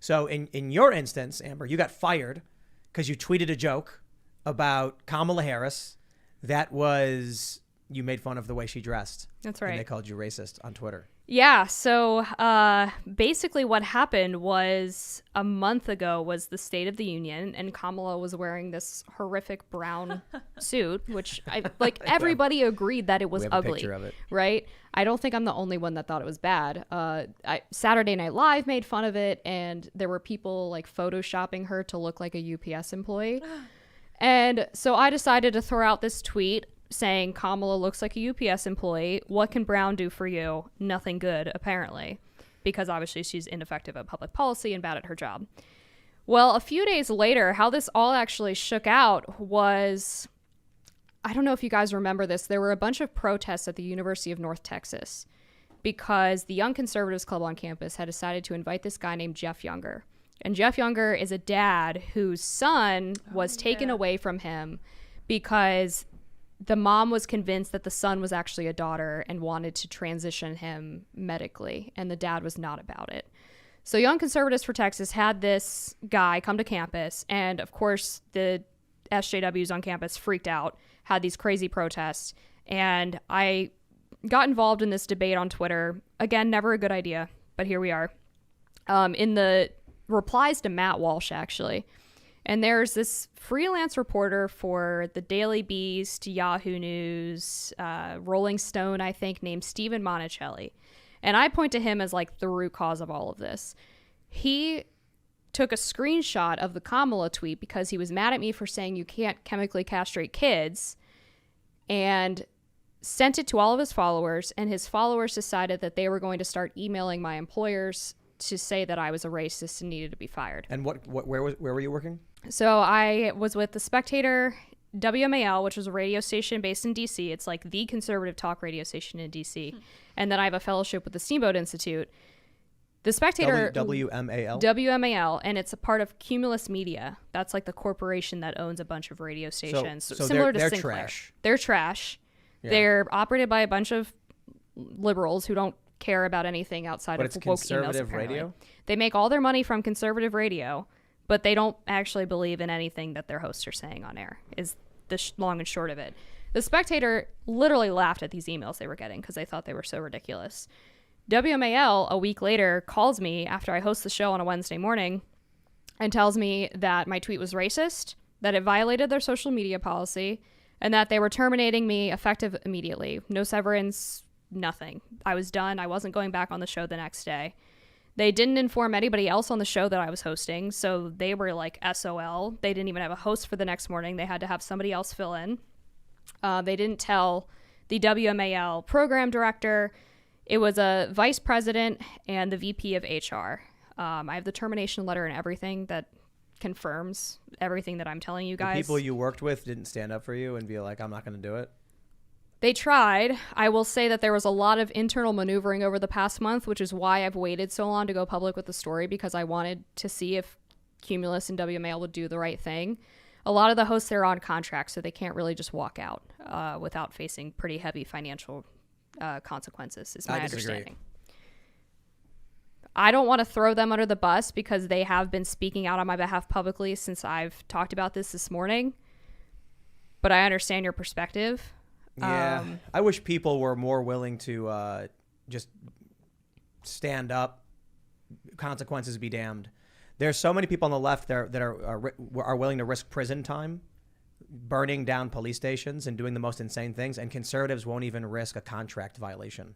So in your instance, Amber, you got fired because you tweeted a joke about Kamala Harris that was, you made fun of the way she dressed. That's right. And they called you racist on Twitter. Yeah, so basically what happened was a month ago was the State of the Union, and Kamala was wearing this horrific brown suit, which everybody agreed that it was ugly. Picture of it. Right? I don't think I'm the only one that thought it was bad. Saturday Night Live made fun of it, and there were people like photoshopping her to look like a UPS employee. And so I decided to throw out this tweet saying Kamala looks like a UPS employee. What can Brown do for you? Nothing good, apparently, because obviously she's ineffective at public policy and bad at her job. Well, a few days later, how this all actually shook out was, I don't know if you guys remember this, there were a bunch of protests at the University of North Texas because the Young Conservatives Club on campus had decided to invite this guy named Jeff Younger. And Jeff Younger is a dad whose son was taken away from him because the mom was convinced that the son was actually a daughter and wanted to transition him medically, and the dad was not about it. So Young Conservatives for Texas had this guy come to campus, and of course the SJWs on campus freaked out, had these crazy protests, and I got involved in this debate on Twitter. Again, never a good idea, but here we are. In the replies to Matt Walsh, actually, and there's this freelance reporter for the Daily Beast, Yahoo News, Rolling Stone, I think, named Stephen Monticelli. And I point to him as like the root cause of all of this. He took a screenshot of the Kamala tweet because he was mad at me for saying you can't chemically castrate kids, and sent it to all of his followers. And his followers decided that they were going to start emailing my employers to say that I was a racist and needed to be fired. And where were you working? So I was with The Spectator, WMAL, which was a radio station based in D.C. It's like the conservative talk radio station in D.C. And then I have a fellowship with the Steamboat Institute. The Spectator... WMAL? WMAL, and it's a part of Cumulus Media. That's like the corporation that owns a bunch of radio stations. So similar to they're Sinclair. trash. They're trash. Yeah. They're operated by a bunch of liberals who don't care about anything outside but of it's woke conservative emails, apparently. radio? They make all their money from conservative radio, but they don't actually believe in anything that their hosts are saying on air, is the long and short of it. The Spectator literally laughed at these emails they were getting because they thought they were so ridiculous. WMAL, a week later, calls me after I host the show on a Wednesday morning and tells me that my tweet was racist, that it violated their social media policy, and that they were terminating me effective immediately. No severance, nothing. I was done. I wasn't going back on the show the next day. They didn't inform anybody else on the show that I was hosting, so they were like SOL. They didn't even have a host for the next morning. They had to have somebody else fill in. They didn't tell the WMAL program director. It was a vice president and the VP of HR. I have the termination letter and everything that confirms everything that I'm telling you guys. The people you worked with didn't stand up for you and be like, I'm not going to do it? They tried. I will say that there was a lot of internal maneuvering over the past month, which is why I've waited so long to go public with the story, because I wanted to see if Cumulus and WMAL would do the right thing. A lot of the hosts are on contract, so they can't really just walk out without facing pretty heavy financial consequences, is my understanding. I don't want to throw them under the bus because they have been speaking out on my behalf publicly since I've talked about this morning, but I understand your perspective. Yeah, I wish people were more willing to just stand up. Consequences be damned. There's so many people on the left that are willing to risk prison time, burning down police stations and doing the most insane things, and conservatives won't even risk a contract violation.